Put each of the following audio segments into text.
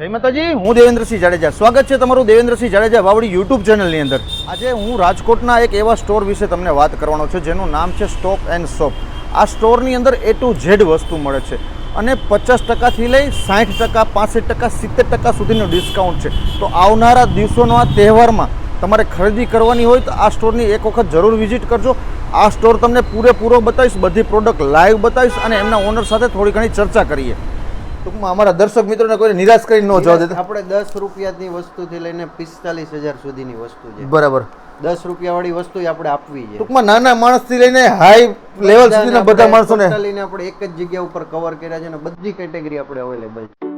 જય માતાજી, હું દેવેન્દ્રસિંહ જાડેજા. સ્વાગત છે તમારું દેવેન્દ્રસિંહ જાડેજા વાવડી યુટ્યુબ ચેનલની અંદર. આજે હું રાજકોટના એક એવા સ્ટોર વિશે તમને વાત કરવાનો છું જેનું નામ છે સ્ટોક એન્ડ શોપ. આ સ્ટોરની અંદર A to Z વસ્તુ મળે છે અને 50%થી લઈ 60%, 65%, 70% સુધીનું ડિસ્કાઉન્ટ છે. તો આવનારા દિવસોનો આ તહેવારમાં તમારે ખરીદી કરવાની હોય તો આ સ્ટોરની એક વખત જરૂર વિઝિટ કરજો. આ સ્ટોર તમને પૂરેપૂરો બતાવીશ, બધી પ્રોડક્ટ લાઈવ બતાવીશ અને એમના ઓનર સાથે થોડી ઘણી ચર્ચા કરીએ. ટૂંકમાં અમારા દર્શક મિત્રોને કોઈ નિરાશ કરી ન જવા દેતા. આપણે 10 રૂપિયાની વસ્તુથી લઈને 45,000 સુધીની વસ્તુ છે. બરાબર. 10 રૂપિયા વાળી વસ્તુ આપણે આપવી છે. ટૂંકમાં નાના માણસથી લઈને હાઈ લેવલ સુધીના બધા માણસોને ટોટલીને આપણે એક જ જગ્યા ઉપર કવર કર્યા છે અને બધી કેટેગરી આપણે અવેલેબલ છે.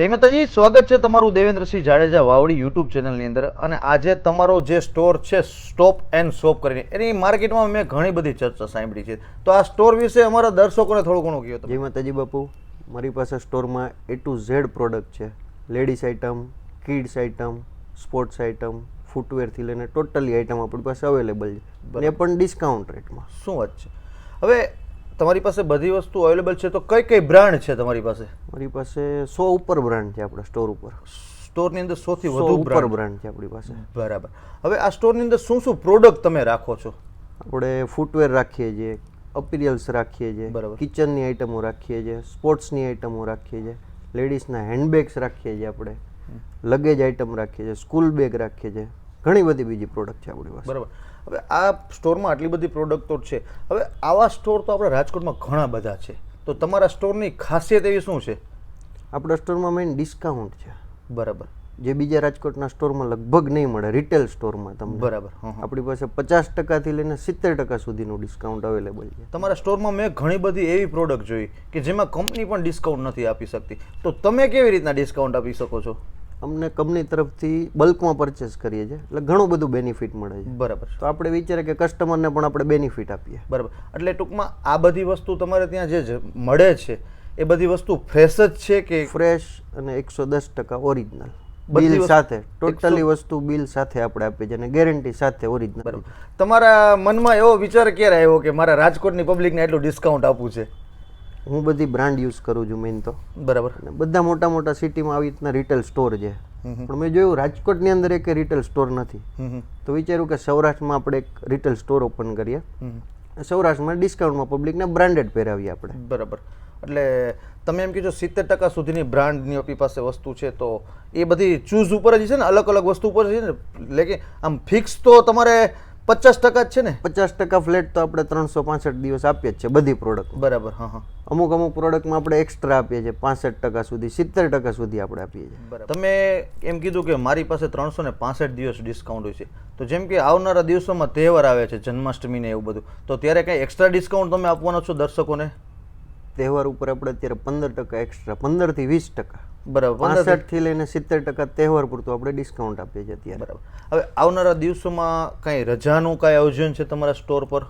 જય માતાજી, સ્વાગત છે તમારું દેવેન્દ્રસિંહ જાડેજા વાવડી યુટ્યુબ ચેનલની અંદર. અને આજે તમારો જે સ્ટોર છે સ્ટોપ એન્ડ શોપ કરીને, એની માર્કેટમાં મેં ઘણી બધી ચર્ચા સાંભળી છે. તો આ સ્ટોર વિશે અમારા દર્શકોને થોડું ઘણું કહો. જય માતાજી બાપુ, મારી પાસે સ્ટોરમાં A to Z પ્રોડક્ટ છે. Ladies item, kids item, sports item, ફૂટવેરથી લઈને ટોટલી આઇટમ આપણી પાસે અવેલેબલ છે, એ પણ ડિસ્કાઉન્ટ રેટમાં. શું વાત છે. હવે તમારી પાસે બધી વસ્તુ અવેલેબલ છે, તો કઈ કઈ બ્રાન્ડ છે તમારી પાસે? મારી પાસે 100 ઉપર બ્રાન્ડ છે આપણા સ્ટોર ઉપર. સ્ટોરની અંદર સૌથી 100 વધુ ઉપર બ્રાન્ડ છે આપણી પાસે. બરાબર. હવે આ સ્ટોરની અંદર શું શું પ્રોડક્ટ તમે રાખો છો? આપણે ફૂટવેર રાખીએ છીએ, અપિરિયલ્સ રાખીએ છીએ, બરાબર. કિચનની આઇટમો રાખીએ છીએ, સ્પોર્ટ્સની આઇટમો રાખીએ છીએ, લેડીઝના હેન્ડબેગ્સ રાખીએ છીએ, આપણે લગેજ આઇટમ રાખીએ છીએ, સ્કૂલ બેગ રાખીએ છીએ, ઘણી બધી બીજી પ્રોડક્ટ છે આપણી પાસે. બરાબર. હવે આ સ્ટોરમાં આટલી બધી પ્રોડક્ટો છે. હવે આવા સ્ટોર તો આપણા રાજકોટમાં ઘણા બધા છે, તો તમારા સ્ટોરની ખાસિયત એવી શું છે? આપણા સ્ટોરમાં મેઇન ડિસ્કાઉન્ટ છે, બરાબર. જે બીજા રાજકોટના સ્ટોરમાં લગભગ નહીં મળે. રિટેલ સ્ટોરમાં તમને બરાબર. આપણી પાસે 50% લઈને 70% સુધીનું ડિસ્કાઉન્ટ અવેલેબલ છે. તમારા સ્ટોરમાં મેં ઘણી બધી એવી પ્રોડક્ટ જોઈ કે જેમાં કંપની પણ ડિસ્કાઉન્ટ નથી આપી શકતી, તો તમે કેવી રીતના ડિસ્કાઉન્ટ આપી શકો છો? અમને કંપની તરફથી બલ્કમાં પરચેસ કરીએ છીએ, એટલે ઘણું બધું બેનિફિટ મળે છે. બરાબર. તો આપણે વિચારે કે કસ્ટમરને પણ આપણે બેનિફિટ આપીએ. બરાબર. એટલે ટૂંકમાં આ બધી વસ્તુ તમારે ત્યાં જે મળે છે એ બધી વસ્તુ ફ્રેશ જ છે કે? ફ્રેશ અને 110% ઓરિજિનલ બધી બિલ વસ્તુ સાથે, ટોટલી વસ્તુ બિલ સાથે આપણે આપીએ છીએ અને ગેરંટી સાથે ઓરિજિનલ. બરાબર. તમારા મનમાં એવો વિચાર ક્યારે આવ્યો કે મારા રાજકોટની પબ્લિકને એટલું ડિસ્કાઉન્ટ આપવું છે? હું બધી બ્રાન્ડ યુઝ કરું છું મેઇન તો. બરાબર. અને બધા મોટા મોટા સિટીમાં આવી રીતના રિટેલ સ્ટોર છે, પણ મેં જોયું રાજકોટની અંદર એક રિટેલ સ્ટોર નથી. તો વિચાર્યું કે સૌરાષ્ટ્રમાં આપણે એક રિટેલ સ્ટોર ઓપન કરીએ, સૌરાષ્ટ્રમાં ડિસ્કાઉન્ટમાં પબ્લિકને બ્રાન્ડેડ પહેરાવીએ આપણે. બરાબર. એટલે તમે એમ કીધું 70% સુધીની બ્રાન્ડની આપણી પાસે વસ્તુ છે, તો એ બધી ચૂઝ ઉપર જ છે ને, અલગ અલગ વસ્તુ ઉપર છે ને, એટલે કે આમ ફિક્સ તો તમારે 50% જ છે ને? 50% ફ્લેટ તો આપણે 365 દિવસ આપીએ જ છે બધી પ્રોડક્ટ. બરાબર. હા. અમુક પ્રોડક્ટમાં આપણે એક્સ્ટ્રા આપીએ છીએ, 65% સુધી, 70% સુધી આપણે આપીએ છીએ. બરાબર. તમે એમ કીધું કે મારી પાસે 365 દિવસ ડિસ્કાઉન્ટ હોય છે, તો જેમ કે આવનારા દિવસોમાં તહેવાર આવે છે, જન્માષ્ટમી ને એવું બધું, તો ત્યારે કઈ એક્સ્ટ્રા ડિસ્કાઉન્ટ તમે આપવાના છો દર્શકોને? તહેવાર ઉપર આપણે અત્યારે 15% એક્સ્ટ્રા, 15 થી 20%. બરાબર. 65 થી લઈને 70% તહેવાર પૂરતું આપણે ડિસ્કાઉન્ટ આપીએ છીએ અત્યારે. બરાબર. હવે આવનારા દિવસોમાં કઈ રજાનું કઈ આયોજન છે તમારા સ્ટોર પર?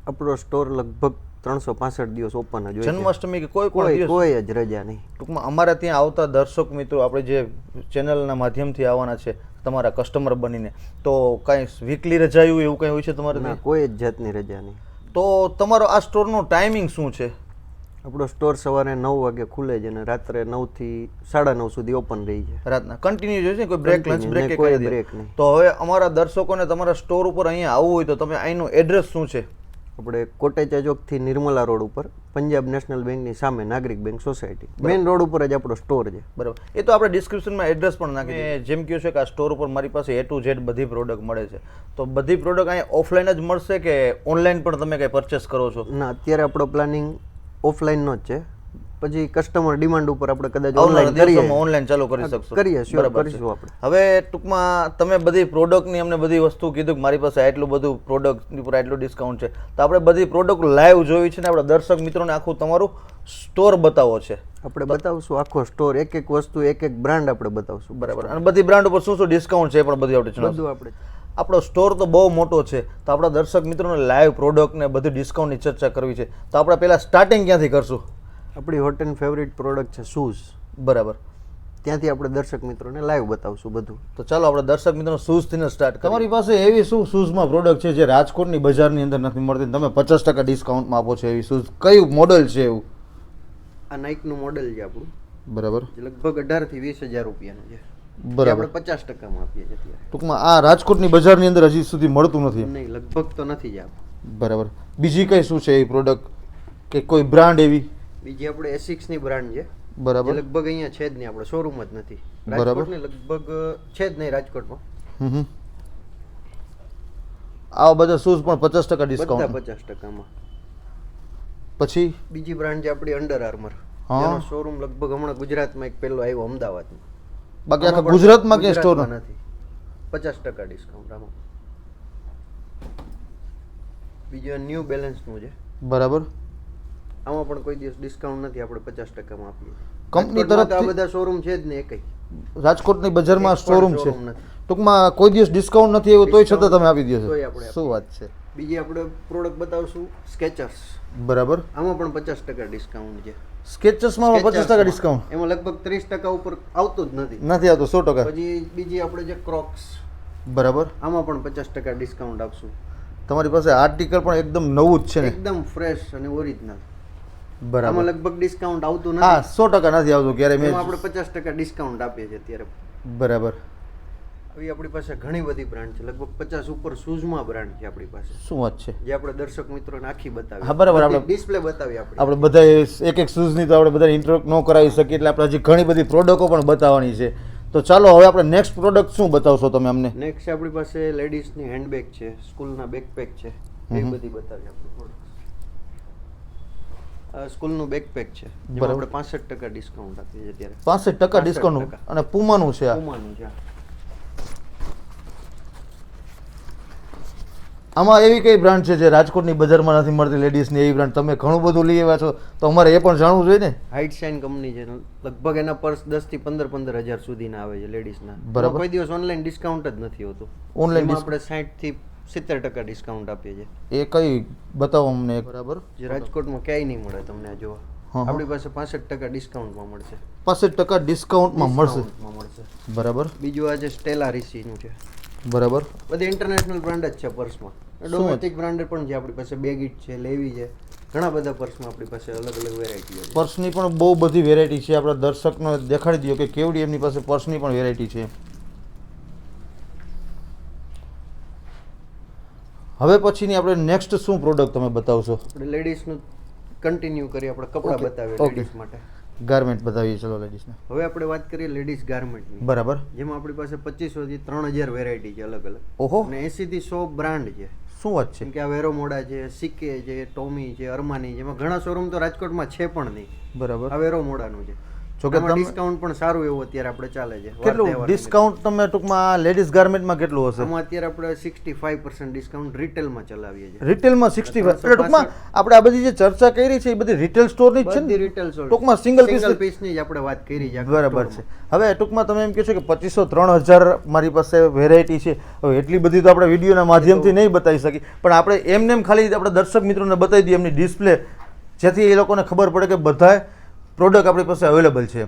આપણો સ્ટોર લગભગ 365 દિવસ ઓપન જ હોય છે. જન્માષ્ટમી કે કોઈ પણ દિવસ? કોઈ જ રજા નહીં. ટૂંકમાં અમારા ત્યાં આવતા દર્શક મિત્રો આપણે જે ચેનલના માધ્યમથી આવવાના છે તમારા કસ્ટમર બનીને, તો કાંઈ વીકલી રજાયું એવું કંઈ હોય છે તમારે ત્યાં? કોઈ જ જાતની રજા નહીં. તો તમારો આ સ્ટોરનો ટાઈમિંગ શું છે? આપણો સ્ટોર સવારે 9 વાગે ખુલે છે અને રાત્રે 9 થી 9:30 સુધી ઓપન રહી છે. રાતના કન્ટિન્યુ જોઈએ છે? કોઈ બ્રેક, લંચ બ્રેક કે કોઈ બ્રેક નહીં. તો હવે અમારા દર્શકોને તમારા સ્ટોર ઉપર અહીંયા આવવું હોય તો તમે અહીંનું એડ્રેસ શું છે? આપણે કોટેચા ચોકથી નિર્મલા રોડ ઉપર, પંજાબ નેશનલ બેંકની સામે નાગરિક બેંક સોસાયટી, મેઇન રોડ ઉપર જ આપણો સ્ટોર છે. બરાબર. એ તો આપણે ડિસ્ક્રિપ્શનમાં એડ્રેસ પણ નાખી દઈએ. જેમ કહ્યું છે કે આ સ્ટોર ઉપર મારી પાસે A to Z બધી પ્રોડક્ટ મળે છે, તો બધી પ્રોડક્ટ અહીંયા ઓફલાઈન જ મળશે કે ઓનલાઈન પણ તમે કંઈ પરચેસ કરો છો? ના, અત્યારે આપણો પ્લાનિંગ ઓફલાઈનનો જ છે. પછી કસ્ટમર ડિમાન્ડ ઉપર આપણે કદાચ ઓનલાઈન કરીએ, ઓનલાઈન ચાલુ કરી શકશો? કરીએ, શ્યોર કરીશું આપણે. હવે ટૂંકમાં તમે બધી પ્રોડક્ટની અમને બધી વસ્તુ કીધું કે મારી પાસે આટલું બધું પ્રોડક્ટની ઉપર આટલું ડિસ્કાઉન્ટ છે, તો આપણે બધી પ્રોડક્ટ લાઈવ જોઈ છે ને આપણા દર્શક મિત્રોને આખું તમારું સ્ટોર બતાવો છે. આપણે બતાવશું આખો સ્ટોર, એક એક વસ્તુ, એક એક બ્રાન્ડ આપણે બતાવશું. બરાબર. અને બધી બ્રાન્ડ ઉપર શું શું ડિસ્કાઉન્ટ છે એ પણ બધું આપણે બધું આપણે. આપણો સ્ટોર તો બહુ મોટો છે, તો આપણા દર્શક મિત્રોને લાઈવ પ્રોડક્ટ ને બધી ડિસ્કાઉન્ટની ચર્ચા કરવી છે, તો આપણે પહેલા સ્ટાર્ટિંગ ક્યાંથી કરશું? આપણી હોટ એન્ડ ફેવરિટ પ્રોડક્ટ છે શૂઝ. બરાબર. ત્યાંથી આપણે દર્શક મિત્રોને લાઈવ બતાવશું બધું. તો ચાલો આપણે દર્શક મિત્રો શૂઝથી સ્ટાર્ટ કરીએ. તમારી પાસે એવી શું શૂઝમાં પ્રોડક્ટ છે જે રાજકોટની બજારની અંદર નથી મળતી, તમે 50% ડિસ્કાઉન્ટમાં આપો છો? એવી શૂઝ કયું મોડલ છે એવું? આ નાઇકનું મોડલ છે આપણું. બરાબર. લગભગ 18 થી 20,000 રૂપિયાનું છે. બરાબર. આપણે 50%માં આપીએ છીએ અત્યારે. ટૂંકમાં આ રાજકોટની બજારની અંદર હજી સુધી મળતું નથી? નહીં, લગભગ તો નથી જ આપ. બરાબર. બીજી કઈ શું છે એ પ્રોડક્ટ કે કોઈ બ્રાન્ડ એવી? બીજી આપણે એસિક્સ ની બ્રાન્ડ છે. બરાબર. લગભગ અહીંયા છે જ નહીં, આપણે શોરૂમ જ નથી રાજકોટની, લગભગ છે જ નહીં રાજકોટમાં. આવા બધા શૂઝ પણ 50% ડિસ્કાઉન્ટ? 50%માં. પછી બીજી બ્રાન્ડ છે આપણી અંડર આર્મર, જેનો શોરૂમ લગભગ હમણાં ગુજરાતમાં એક પહેલો આવ્યો અમદાવાદમાં. બાકી આખા ગુજરાતમાં કે સ્ટોર નથી. 50% ડિસ્કાઉન્ટ આમાં. બીજું ન્યૂ બેલેન્સનું છે. બરાબર. આમાં પણ કોઈ દિવસ ડિસ્કાઉન્ટ નથી, આપણે 50%માં આપીએ. કંપની રાજકોટમાં તો આ તરફથી બધા શોરૂમ છે જ ને એકય. રાજકોટની બજારમાં એક પણ શોરૂમ છે, showroom નથી. ટૂંકમાં કોઈ દિવસ ડિસ્કાઉન્ટ નથી એવું તોય છતાં તમે આપી દો છો, તોય આપણે શું વાત છે. બીજી આપણે પ્રોડક્ટ બતાવશું સ્કેચર્સ. બરાબર, આમાં પણ 50% ડિસ્કાઉન્ટ છે. સ્કેચર્સમાં 50% ડિસ્કાઉન્ટ એમાં લગભગ 30% ઉપર આવતું જ નથી. નથી આવતો, 100%. પછી બીજી આપણે જે ક્રોક્સ, બરાબર, આમાં પણ 50% ડિસ્કાઉન્ટ આપશું. તમારી પાસે આર્ટિકલ પણ એકદમ નવું જ છે ને? એકદમ ફ્રેશ અને ઓરિજિનલ. બરાબર, આમાં લગભગ ડિસ્કાઉન્ટ આવતું હા, નથી. 100% નથી આવતું ક્યારે મેં. એમાં આપણે 50% ડિસ્કાઉન્ટ આપીએ છીએ અત્યારે. બરાબર, આવી આપણી પાસે ઘણી બધી બ્રાન્ડ છે, લગભગ 50 ઉપર શૂઝમાં બ્રાન્ડ છે આપણી પાસે, શું વાત છે. જે આપણે દર્શક મિત્રોને આખી બતાવી. હા, બરાબર, આપણે ડિસ્પ્લે બતાવી આપણે બધા એક શૂઝની તો આપણે બધા ઇન્ટ્રો ન કરાવી શકીએ, એટલે આપણે હજી ઘણી બધી પ્રોડક્ટો પણ બતાવવાની છે. તો ચાલો હવે આપણે નેક્સ્ટ પ્રોડક્ટ શું બતાવશો તમે અમને? નેક્સ્ટ આપણી પાસે લેડીઝની હેન્ડબેગ છે, સ્કૂલના બેકપેક છે, એ બધી બતાવી આપણે પ્રોડક્ટ. સ્કૂલનું બેકપેક છે, જેમાં આપણે 65% ડિસ્કાઉન્ટ આપીએ છીએ અત્યારે. 65% ડિસ્કાઉન્ટ, અને પુમાનું છે આ. પુમાનું છે. આમાં એવી કઈ બ્રાન્ડ છે જે રાજકોટની બજારમાં નથી મળતી લેડીઝની, એવી બ્રાન્ડ તમે ઘણું બધું લઈ આવ્યા છો તો અમારે એ પણ જાણવું જોઈએ ને. હાઇટ શાઇન કંપની છે, લગભગ એના પર્સ 10 થી 15 હજાર સુધીના આવે છે લેડીઝના. બરાબર. કોઈ દિવસ ઓનલાઈન ડિસ્કાઉન્ટ જ નથી હોતું. ઓનલાઈન આપણે 60 થી 70% ડિસ્કાઉન્ટ આપીએ છીએ. એ કઈ બતાવો અમને. બરાબર, જે રાજકોટમાં ક્યાંય નહીં મળે તમને આ જોવા. આપણી પાસે 65% ડિસ્કાઉન્ટમાં મળશે. 65% ડિસ્કાઉન્ટમાં મળશે. બરાબર. બીજું આ જે સ્ટેલા રીસીનું છે. બરાબર, બધી ઇન્ટરનેશનલ બ્રાન્ડ જ છે પર્સમાં. ડોમેસ્ટિક બ્રાન્ડ પણ છે આપણી પાસે, બેગિટ છે, લેવી છે, ઘણા બધા પર્સમાં આપણી પાસે અલગ અલગ વેરાયટીઓ છે. પર્સની પણ બહુ બધી વેરાયટી છે, આપણા દર્શકને દેખાડી દો કે કેવડી એમની પાસે પર્સની પણ વેરાયટી છે. હવે પછીની આપણે નેક્સ્ટ શું પ્રોડક્ટ તમે બતાવશો? આપણે લેડીઝનું કન્ટિન્યુ કરીએ, આપણે કપડાં બતાવીએ લેડીઝ માટે. ગાર્મેન્ટ બતાવીએ ચલો લેડીઝને. હવે આપણે વાત કરીએ લેડીઝ ગાર્મેન્ટની. બરાબર, જેમાં આપણી પાસે 2500 થી 3000 વેરાયટી છે અલગ અલગ. ઓહો, અને 80 થી 100 બ્રાન્ડ છે. શું વાત છે. જેમ કે આ વેરોમોડા છે, સિકે છે, ટોમી છે, અરમાની, જેમાં ઘણા શોરૂમ તો રાજકોટમાં છે પણ નહીં. બરાબર, આ વેરોમોડાનું છે. જો કે ડિસ્કાઉન્ટ પણ સારું એવું અત્યારે આપણે ચાલે છે. કેટલું ડિસ્કાઉન્ટ તમે ટૂંકમાં લેડીઝ ગાર્મેન્ટમાં કેટલું હશે? આમાં અત્યારે આપણે 65% ડિસ્કાઉન્ટ રિટેલમાં ચલાવીએ છીએ. રિટેલમાં 65, એટલે ટૂંકમાં આપણે આ બધી જે ચર્ચા કરી છે એ બધી રિટેલ સ્ટોરની જ છે ને? રિટેલ સ્ટોર, ટૂંકમાં સિંગલ પીસની જ આપણે વાત કરી છે. બરાબર છે. હવે ટૂંકમાં તમે એમ કહો છો કે 2500-3000 મારી પાસે વેરાયટી છે. હવે એટલી બધી તો આપણે વિડીયોના માધ્યમથી નહીં બતાવી શકીએ, પણ આપણે એમને એમ ખાલી આપણે દર્શક મિત્રોને બતાવી દઈએ એમની ડિસ્પ્લે, જેથી એ લોકોને ખબર પડે કે બધા પ્રોડક્ટ આપણી પાસે અવેલેબલ છે.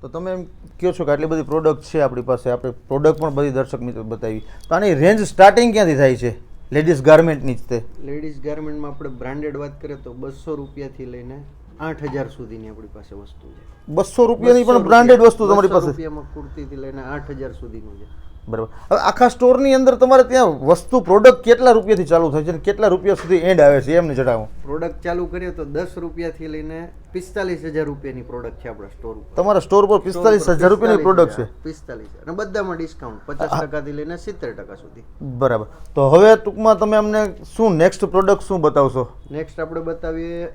તો તમે એમ કહો છો કે આટલી બધી પ્રોડક્ટ છે આપણી પાસે, આપણે પ્રોડક્ટ પણ બધી દર્શક મિત્રો બતાવી. તો આની રેન્જ સ્ટાર્ટિંગ ક્યાંથી થાય છે લેડીઝ ગાર્મેન્ટની જ? તે લેડીઝ ગાર્મેન્ટમાં આપણે બ્રાન્ડેડ વાત કરીએ તો 200 રૂપિયાથી લઈને 8000 સુધીની આપણી પાસે વસ્તુ છે. 200 રૂપિયાની પણ બ્રાન્ડેડ વસ્તુ તમારી પાસે? 200 રૂપિયામાં કુર્તીથી લઈને 8000 સુધીનું છે. બરાબર. હવે આખા સ્ટોરની અંદર તમારે ત્યાં વસ્તુ પ્રોડક્ટ કેટલા રૂપિયાથી ચાલુ થાય છે અને કેટલા રૂપિયા સુધી એન્ડ આવે છે એમને જણાવો. પ્રોડક્ટ ચાલુ કરીએ તો 10 રૂપિયાથી લઈને 45000 રૂપિયાની પ્રોડક્ટ છે આપણા સ્ટોર ઉપર. તમારા સ્ટોર પર 45000 રૂપિયાની પ્રોડક્ટ છે? 45, અને બધામાં ડિસ્કાઉન્ટ 50% થી લઈને 70% સુધી. બરાબર. તો હવે ટૂંકમાં તમે અમને શું નેક્સ્ટ પ્રોડક્ટ શું બતાવશો? નેક્સ્ટ આપણે બતાવીએ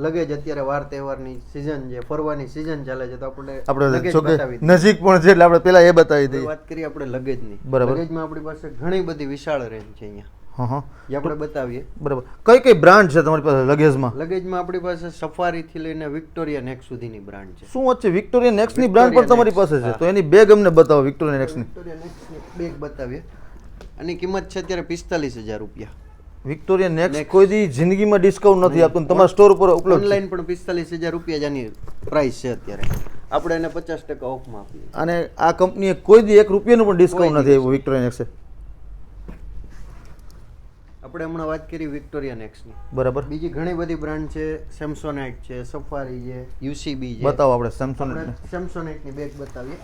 લગેજ. અત્યારે વાર તહેવારની સિઝન છે, ફરવાની સિઝન ચાલે છે, તો આપણે લગેજ બતાવી દઈએ. નજીક પણ છે એટલે આપણે પહેલા એ બતાવી દઈએ. વાત કરીએ આપણે લગેજની. બરાબર. લગેજમાં આપણી પાસે ઘણી બધી વિશાળ રેન્જ છે અહીંયા. હા હા, જે આપણે બતાવીએ. બરાબર. કઈ કઈ બ્રાન્ડ છે તમારી પાસે લગેજમાં? લગેજમાં આપણી પાસે સફારી થી લઈને વિક્ટોરિયા નેક્સ સુધીની બ્રાન્ડ છે. શું વાત છે? વિક્ટોરિયા નેક્સ ની બ્રાન્ડ પણ તમારી પાસે છે? તો એની બેગ અમને બતાવો. વિક્ટોરિયા નેક્સ ની બેગ બતાવીએ. આની કિંમત છે અત્યારે 45000 રૂપિયા. વિક્ટોરિયા નેક્સ કોઈ દી જિંદગીમાં ડિસ્કાઉન્ટ નથી આપતું, તમારા સ્ટોર ઉપર ઉપલબ્ધ છે. ઓનલાઈન પણ 45000 રૂપિયા જેની પ્રાઇસ છે અત્યારે. આપણે એને 50% ઓફમાં આપીએ. અને આ કંપનીએ કોઈ દી 1 રૂપિયાનું પણ ડિસ્કાઉન્ટ નથી આપ્યું વિક્ટોરિયા નેક્સે. આપણે હમણાં વાત કરી વિક્ટોરિયા નેક્સની. બરાબર. બીજી ઘણી બધી બ્રાન્ડ છે, સેમસોનાઇટ છે, સફારી છે, યુસીબી છે. બતાવો. આપણે સેમસોનાઇટ. સેમસોનાઇટની બેગ બતાવીએ.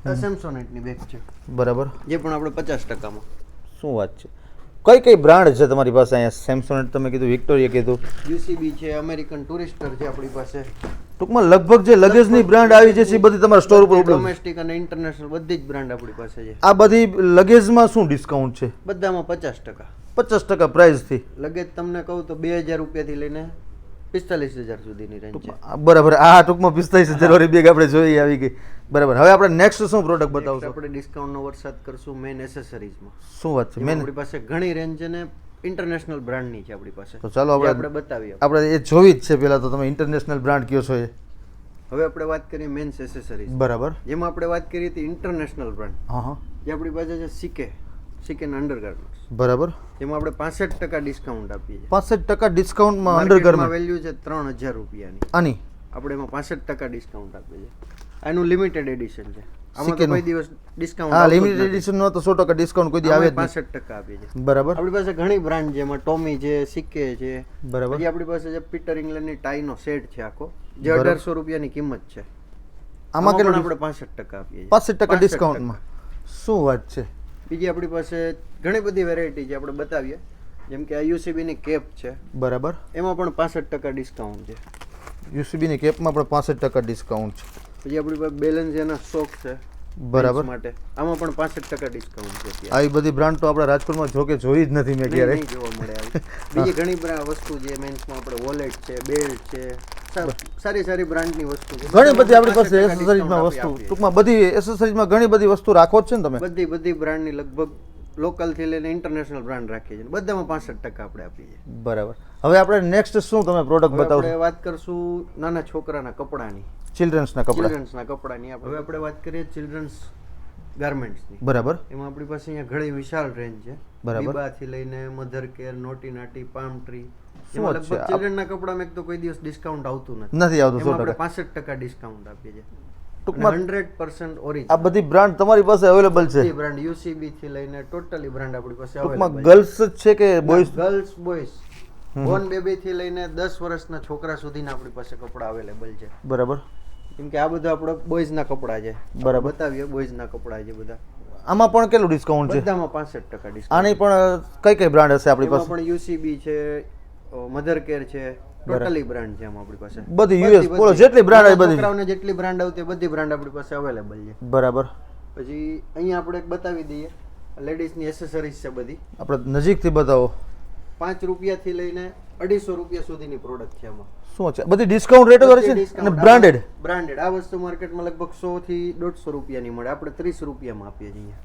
આ સેમસોનાઇટની બેગ છે. બરાબર. જે પણ આપણે 50%માં. શું વાત છે? કઈ કઈ બ્રાન્ડ છે તમારી પાસે અહીંયા? સેમસોનેટ તમે કીધું, વિક્ટોરિયા કીધું, યુસીબી છે, અમેરિકન ટુરિસ્ટર છે આપણી પાસે. ટૂંકમાં લગભગ જે લગેજની બ્રાન્ડ આવી છે એ બધી તમારા સ્ટોર ઉપર ઉપલબ્ધ છે? ડોમેસ્ટિક અને ઇન્ટરનેશનલ બધી જ બ્રાન્ડ આપણી પાસે છે. આ બધી લગેજમાં શું ડિસ્કાઉન્ટ છે? બધામાં 50%. 50% પ્રાઇસથી. લગેજ તમને કહું તો 2000 રૂપિયાથી લઈને 45000 સુધીની રેન્જ છે. બરાબર. આ ટૂંકમાં 45000 વાળી બેગ આપણે જોઈ આવી ગઈ. બરાબર. હવે આપણે નેક્સ્ટ શું પ્રોડક્ટ બતાવશો? આપણે ડિસ્કાઉન્ટનો વરસાદ કરશું મેન એસેસરીઝમાં. શું વાત છે? મેન આપણી પાસે ઘણી રેન્જ છે ને ઇન્ટરનેશનલ બ્રાન્ડની છે આપણી પાસે. તો ચાલો જે આપણે બતાવીએ. આપણે એ જોવી જ છે પહેલાં. તો તમે ઇન્ટરનેશનલ બ્રાન્ડ કયો છો એ? હવે આપણે વાત કરીએ મેન્સ એસેસરીઝ. બરાબર. જેમાં આપણે વાત કરીએ હતી ઇન્ટરનેશનલ બ્રાન્ડ. હા હા. જે આપણી પાસે છે સીકે અંડરગાર્મેન્ટ્સ. બરાબર. જેમાં આપણે 65% ડિસ્કાઉન્ટ આપીએ છીએ. 65% ડિસ્કાઉન્ટમાં માર્કેટમાં અંડરગાર્મેન્ટ વેલ્યુ છે 3000 રૂપિયાની. આની આપણે એમાં 65% ડિસ્કાઉન્ટ આપીએ છીએ. આનું લિમિટેડ એડિશન છે. આમાં તો સીકેનું. કોઈ દિવસ ડિસ્કાઉન્ટ હા, લિમિટેડ એડિશનનો તો 100% ડિસ્કાઉન્ટ કોઈ દી આવે જ નહીં. 65% આપીએ છીએ. બરાબર. આપણી પાસે ઘણી બ્રાન્ડ છે. એમાં ટોમી છે, સીકે છે. બરાબર. પછી આપણી પાસે જે પીટર ઇંગ્લેન્ડની ટાઈનો સેટ છે આખો, જે બરાબર. 1800 રૂપિયાની કિંમત છે. આમાં પણ કેટલું? આપણે 65% આપીએ છીએ. 65% ડિસ્કાઉન્ટમાં. શું વાત છે! બીજી આપણી પાસે ઘણી બધી વેરાયટી છે, આપણે બતાવીએ. જેમ કે આ યુસીબી ની કેપ છે. બરાબર. એમાં પણ 65% ડિસ્કાઉન્ટ છે. યુસીબી ની કેપમાં પણ 65% ડિસ્કાઉન્ટ છે. પછી આપણી પાસે બેલેન્સિયાના સોક છે બરાબર. men's માટે. આમાં પણ 65% ડિસ્કાઉન્ટ છે અત્યારે. આવી બધી બ્રાન્ડ તો આપણા રાજકોટમાં જો કે જોઈ જ નથી મેં નહીં, ક્યારેય. નહીં જોવા મળે આવી. બીજી ઘણી વસ્તુ છે મેન્સમાં. આપણે વોલેટ છે, બેલ્ટ છે, સારી બ્રાન્ડની વસ્તુ છે. ઘણી બધી આપણી પાસે 65% એસેસરીઝમાં discount વસ્તુ, આપીએ. ટૂંકમાં બધી એસેસરીઝમાં ઘણી બધી વસ્તુ રાખો જ છે ને તમે? બધી બ્રાન્ડની લગભગ લોકલ થી લઈને ઇન્ટરનેશનલ બ્રાન્ડ રાખીએ છીએ. બધામાં 65% આપણે આપીએ છીએ. બરાબર. હવે આપણે નેક્સ્ટ શું તમે પ્રોડક્ટ હવે બતાવશો? આપણે વાત કરશું નાના છોકરાના કપડાની, ચિલ્ડ્રન્સના કપડા. ચિલ્ડ્રન્સના કપડાની. હવે આપણે વાત કરીએ ચિલ્ડ્રન્સ ગાર્મેન્ટ્સની. બરાબર. એમાં આપણી પાસે અહીંયા ઘણી વિશાળ રેન્જ છે. બરાબર. બીબાથી લઈને mother care, naughty નાટી, palm tree. શું એમાં વાત છે? લગભગ ચિલ્ડ્રનના કપડામાં એક તો કોઈ દિવસ ડિસ્કાઉન્ટ આવતું નથી. નથી આવતું એમાં 100%. આપણે 65% ડિસ્કાઉન્ટ આપીએ છીએ. ટૂંકમાં 100% ઓરિજિનલ. આ બધી બ્રાન્ડ તમારી પાસે અવેલેબલ છે? બધી બ્રાન્ડ યુસીબી થી લઈને ટોટલી બ્રાન્ડ આપણી પાસે ટૂંકમાં available ગર્લ્સ જ છે કે boys? Girls boys Born baby થી લઈને 10 વર્ષના છોકરા સુધીના આપણી પાસે કપડા અવેલેબલ છે. બરાબર. કેમ કે આ બધા આપણા બોયઝ ના કપડા છે. બરાબર. બતાવીએ બોયઝ ના કપડા છે બધા. આમાં પણ કેટલું ડિસ્કાઉન્ટ છે? બધામાં 65% ડિસ્કાઉન્ટ. આની પણ કઈ બ્રાન્ડ હશે આપણી એમાં પાસે? પણ યુસીબી છે, મધર કેર છે, ટોટલી બ્રાન્ડ છે આમાં આપણી પાસે. બધી યુએસ પોલો જેટલી બ્રાન્ડ આવી બધી. છોકરાઓને જેટલી બ્રાન્ડ આવતી બધી બ્રાન્ડ આપણી પાસે અવેલેબલ છે. બરાબર. પછી અહીંયા આપણે એક બતાવી દઈએ. લેડીઝની એસેસરીઝ છે બધી. આપણે નજીકથી બતાવો. 5 રૂપિયાથી લઈને 250 રૂપિયા સુધીની પ્રોડક્ટ છે આમાં. શું છે? બધી ડિસ્કાઉન્ટ રેટ વાળી છે ને? અને બ્રાન્ડેડ? બ્રાન્ડેડ. આ વસ્તુ માર્કેટમાં લગભગ 100 થી 150 રૂપિયાની મળે. આપણે 30 રૂપિયામાં આપીએ છીએ.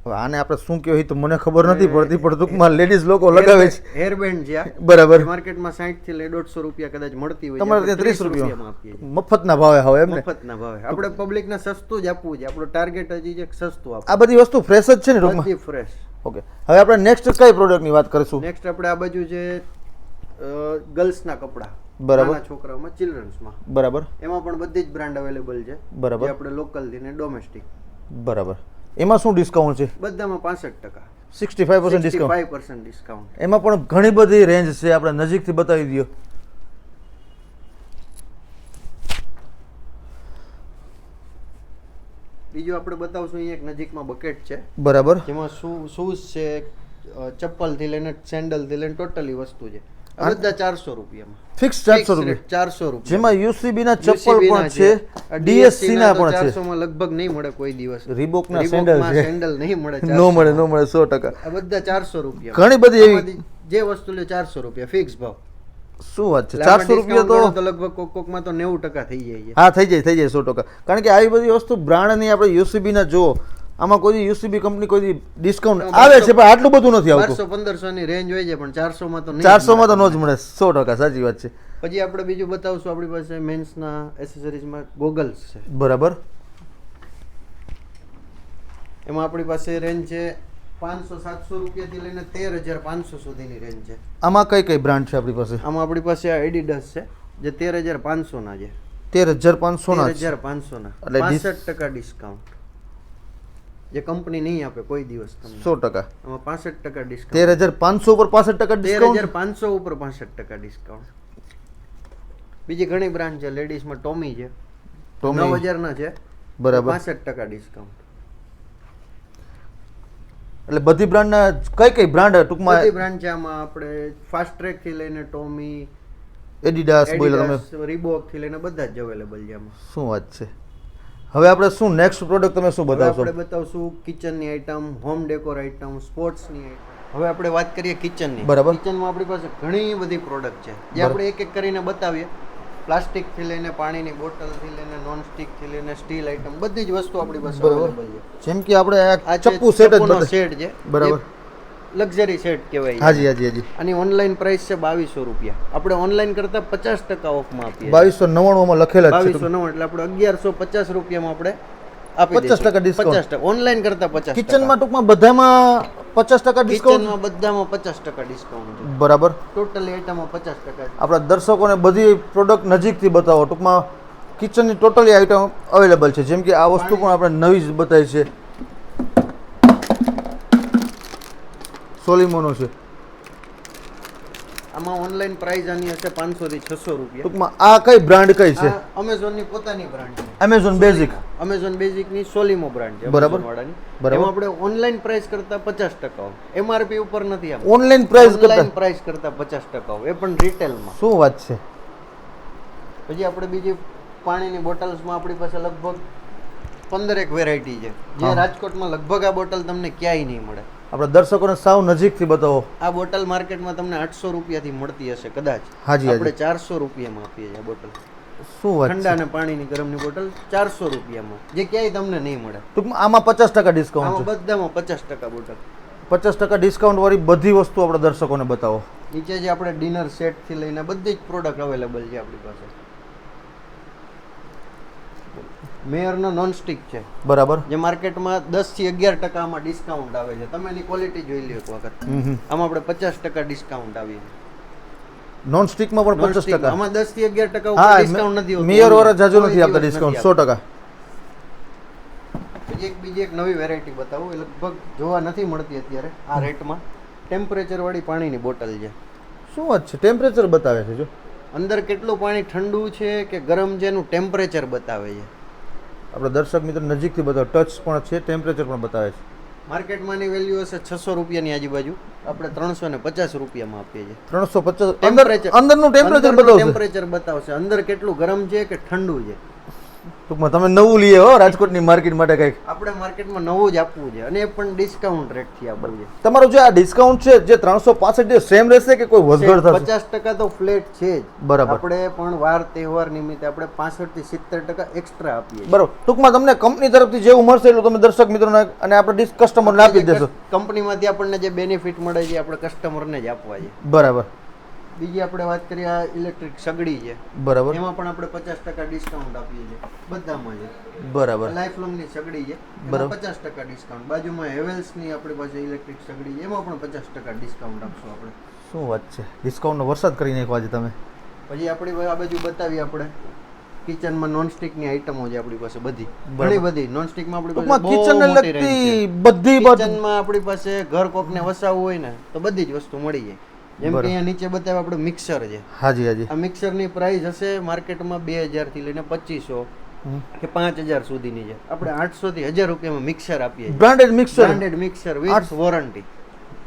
હવે આને આપણે શું કહ્યું એ તો મને ખબર નથી પડતી, પણ ટૂંકમાં લેડીઝ લોકો લગાવે છે. હેર બેન્ડ છે આ. બરાબર. માર્કેટમાં 60 થી લઈને 150 રૂપિયા કદાચ મળતી હોય. તમારે ત્યાં 30 રૂપિયામાં રૂપિયા આપીએ છીએ. મફતના ભાવે હવે એમ ને? મફતના ભાવે. આપણે પબ્લિકને સસ્તું જ આપવું છે. આપણો ટાર્ગેટ હજી છે કે સસ્તું આપવું. આ બધી વસ્તુ ફ્રેશ જ છે ને ટૂંકમાં? બધી ફ્રેશ. ઓકે. હવે આપણે નેક્સ્ટ કઈ પ્રોડક્ટની વાત કરીશું? નેક્સ્ટ આપણે આ બાજુ છે ગર્લ્સના કપડા. બરાબર. નાના છોકરાઓમાં, ચિલ્ડ્રન્સમાં. બરાબર. એમાં પણ બધી જ બ્રાન્ડ અવેલેબલ છે. બરાબર. જે આપણે લોકલ થી ને ડોમેસ્ટિક. બરાબર. એમાં શું ડિસ્કાઉન્ટ છે? બધામાં 65%. 65% ડિસ્કાઉન્ટ. 65% ડિસ્કાઉન્ટ. એમાં પણ ઘણી બધી રેન્જ છે. આપણે નજીકથી બતાવી દો. બીજું આપણે બતાવશું અહીંયા એક નજીકમાં બકેટ છે. બરાબર. જેમાં શૂઝ છે, ચપ્પલ થી લઈને સેન્ડલ થી લઈને ટોટલી વસ્તુ છે. આ બધા 400 રૂપિયામાં. ફિક્સ 400 રૂપિયા. 400 રૂપિયા. જેમાં યુસીબી ના ચપ્પલ પણ છે, ડીએસસી ના પણ છે. 400 માં લગભગ નહીં મળે કોઈ દિવસ. રીબોક ના સેન્ડલ છે. સેન્ડલ નહીં મળે. નો મળે 100%. આ બધા 400 રૂપિયા. ઘણી બધી એવી આમાંથી જે વસ્તુ લે 400 રૂપિયા ફિક્સ ભાવ. શું વાત છે! 400 રૂપિયા તો લગભગ કોકમાં તો 90% થઈ જાય. હા, થઈ જાય 100%. કારણ કે આવી બધી વસ્તુ બ્રાન્ડની આપણે યુસીબી ના જો આમાં કોઈ યુસીબી કંપની કોઈ ડિસ્કાઉન્ટ આવે છે, પણ આટલું બધું નથી આવતું. 1200-1500 ની રેન્જ હોય છે, પણ 400 માં તો નહીં. 400 માં તો નો જ મળે. 100% સાચી વાત છે. પછી આપણે બીજું બતાવશું. આપણી પાસે મેન્સના એસેસરીઝમાં ગોગલ્સ છે. બરાબર. એમાં આપણી પાસે રેન્જ છે 500-700 રૂપિયાથી લઈને 13500 સુધીની રેન્જ છે. આમાં કઈ બ્રાન્ડ છે આપણી પાસે? આમાં આપણી પાસે આ એડિડાસ છે, જે 13500 ના છે. 13500 ના? 13500 ના. એટલે 65% ડિસ્કાઉન્ટ, જે કંપની નહીં આપે કોઈ દિવસ તમને. 100%. આમાં 65% ડિસ્કાઉન્ટ. 13500 ઉપર 65% ડિસ્કાઉન્ટ. 13500 ઉપર 65% ડિસ્કાઉન્ટ. બીજી ઘણી બ્રાન્ડ છે. લેડીઝમાં ટોમી છે, 9000 ના છે. બરાબર. 65% ડિસ્કાઉન્ટ. એટલે બધી બ્રાન્ડના કઈ બ્રાન્ડ ટૂંકમાં? બધી બ્રાન્ડ છે. આમાં આપણે ફાસ્ટ ટ્રેક થી લઈને ટોમી, એડિડાસ, બોયલર, તમે રીબોક થી લઈને બધા જ અવેલેબલ છે આમાં. શું વાત છે! હવે આપણે શું નેક્સ્ટ પ્રોડક્ટ તમે શું બતાવશો? આપણે બતાવશું કિચનની આઈટમ, હોમ ડેકોર આઈટમ, સ્પોર્ટ્સની આઈટમ. હવે આપણે વાત કરીએ કિચનની. બરાબર. કિચનમાં આપણી પાસે ઘણી બધી પ્રોડક્ટ છે, જે આપણે એક એક કરીને બતાવીએ. પ્લાસ્ટિક થી લઈને પાણીની બોટલ થી લઈને નોન સ્ટિક થી લઈને સ્ટીલ આઈટમ, બધી જ વસ્તુ આપણી પાસે અવેલેબલ છે. જેમ કે આપણે આ ચપ્પુ સેટ જ સેટ છે. બરાબર. લક્ઝરી સેટ કહેવાય. હાજી હાજી હાજી. આની ઓનલાઈન પ્રાઇસ છે 2200 રૂપિયા. આપણે ઓનલાઈન કરતા 50% ઓફમાં આપીએ. 2299 માં લખેલા જ છે. 2299 એટલે આપણે 1150 રૂપિયામાં આપણે આપી 50% ડિસ્કાઉન્ટ. 50% ઓનલાઈન કરતા 50%. કિચનમાં ટૂંકમાં બધામાં 50% ડિસ્કાઉન્ટ. કિચનમાં બધામાં 50% ડિસ્કાઉન્ટ છે. બરાબર. ટોટલી આઈટમમાં 50%. આપણા દર્શકોને બધી પ્રોડક્ટ નજીકથી બતાવો. ટૂંકમાં કિચનની ટોટલી આઈટમ અવેલેબલ છે. જેમ કે આ વસ્તુ પણ આપણે નવી જ બતાવી છે. સોલિમોનો છે. આમાં ઓનલાઈન પ્રાઇસ આની હશે 500 થી 600 રૂપિયા. ટૂંકમાં આ કઈ બ્રાન્ડ કઈ છે? અમેઝોન ની પોતાની બ્રાન્ડ છે. Amazon basic. અમેઝોન બેઝિક ની સોલિમો બ્રાન્ડ છે. બરાબર. વાળાની. બરાબર. એમાં આપણે ઓનલાઈન પ્રાઇસ કરતા 50% ઓફ. એમઆરપી ઉપર નથી આપતા. ઓનલાઈન પ્રાઇસ કરતા ઓનલાઈન પ્રાઇસ કરતા 50% ઓફ. એ પણ રિટેલમાં. શું વાત છે? પછી આપણે બીજી પાણીની બોટલ્સમાં આપણી પાસે લગભગ 15 વેરાયટી છે. જે રાજકોટમાં લગભગ આ બોટલ તમને ક્યાંય નહીં મળે. આપણા દર્શકોને સાવ નજીકથી બતાવો. આ બોટલ માર્કેટમાં તમને 800 રૂપિયાથી મળતી હશે કદાચ. હાજી આપણે 400 રૂપિયામાં આપીએ છીએ આ બોટલ. શું વાત છે? ઠંડા અને પાણીની ગરમની બોટલ 400 રૂપિયામાં, જે ક્યાંય તમને નહીં મળે. ટૂંકમાં આમાં 50% ડિસ્કાઉન્ટ આમાં છે. બધામાં 50% બોટલ. 50% ડિસ્કાઉન્ટ વાળી બધી વસ્તુ આપણા દર્શકોને બતાવો. નીચે જે આપણે ડિનર સેટ થી લઈને બધી જ પ્રોડક્ટ અવેલેબલ છે આપણી પાસે. મેયરનો નોનસ્ટિક છે. બરાબર. જે માર્કેટમાં 10 થી 11% આમાં ડિસ્કાઉન્ટ આવે છે. તમે એની ક્વોલિટી જોઈ લો એક વખત. આમાં આપણે 50% ડિસ્કાઉન્ટ આવી છે. નોન સ્ટિકમાં પણ 50%. આમાં 10 થી 11% ઉપર ડિસ્કાઉન્ટ નથી હોતું. મેયર વાળા જાજો નથી આપતા ડિસ્કાઉન્ટ 100%. બીજી એક નવી વેરાયટી બતાવું. એ લગભગ જોવા નથી મળતી અત્યારે આ રેટમાં. ટેમ્પરેચર વાળી પાણીની બોટલ છે. શું વાત છે? ટેમ્પરેચર બતાવે છે. જો અંદર કેટલું પાણી ઠંડુ છે કે ગરમ છે એનું ટેમ્પરેચર બતાવે છે. આપણે દર્શક મિત્રો નજીકથી બતાવો. ટચ પણ છે, ટેમ્પરેચર પણ બતાવે છે. માર્કેટમાં ની વેલ્યુ હશે 600 રૂપિયાની આજુબાજુ. આપણે 350 રૂપિયામાં આપીએ છીએ. 350. અંદરનું ટેમ્પરેચર બતાવશે. ટેમ્પરેચર બતાવશે અંદર કેટલું ગરમ છે કે ઠંડુ છે. ટૂંકમાં તમે નવું લઈએ હો રાજકોટની માર્કેટ માટે કંઈક. આપણે માર્કેટમાં નવું જ આપવું છે અને એ પણ ડિસ્કાઉન્ટ રેટથી આપવું છે. તમારું જે આ ડિસ્કાઉન્ટ છે જે 365 જે સેમ રહેશે કે કોઈ વધઘટ થશે? 50% તો ફ્લેટ છે જ. બરાબર. આપણે પણ વાર તહેવાર નિમિત્તે આપણે 65 થી 70% એક્સ્ટ્રા આપીએ. બરાબર. ટૂંકમાં તમને કંપની તરફથી જેવું મળશે એટલું તમે દર્શક મિત્રોને અને આપણે કસ્ટમરને આપી દેશો. કંપનીમાંથી આપણને જે બેનિફિટ મળે છે આપણે કસ્ટમરને જ આપવા છે. બરાબર. બીજી આપણે વાત કરીએ આ ઇલેક્ટ્રિક સગડી છે. બરાબર. એમાં પણ આપણે 50% ડિસ્કાઉન્ટ આપીએ છીએ. બધામાં છે. બરાબર. લાઈફ લોંગ ની સગડી છે. એમાં 50% ડિસ્કાઉન્ટ. બાજુમાં હેવેલ્સ ની આપણી પાસે ઇલેક્ટ્રિક સગડી છે. એમાં પણ 50% ડિસ્કાઉન્ટ આપશું આપણે. શું વાત છે? ડિસ્કાઉન્ટનો વરસાદ કરી નાખ્યો આજે તમે. પછી આપણી આ બાજુ બતાવીએ આપણે કિચનમાં નોનસ્ટિક ની આઈટમો છે આપણી પાસે બધી. ઘણી બધી નોનસ્ટિકમાં આપણી પાસે કિચનને લગતી બધી કિચનમાં આપણી પાસે ઘર કોકને વસાવવું હોય ને તો બધી જ વસ્તુ મળી જાય. જેમ કે અહીંયા નીચે બતાવે આપણે મિક્સર છે. હાજી હાજી. આ મિક્સરની પ્રાઇસ હશે માર્કેટમાં 2000 થી લઈને 2500 કે 5000 સુધીની છે. આપણે 800 થી 1000 રૂપિયામાં મિક્સર આપીએ છીએ. Branded mixer. Branded mixer with warranty.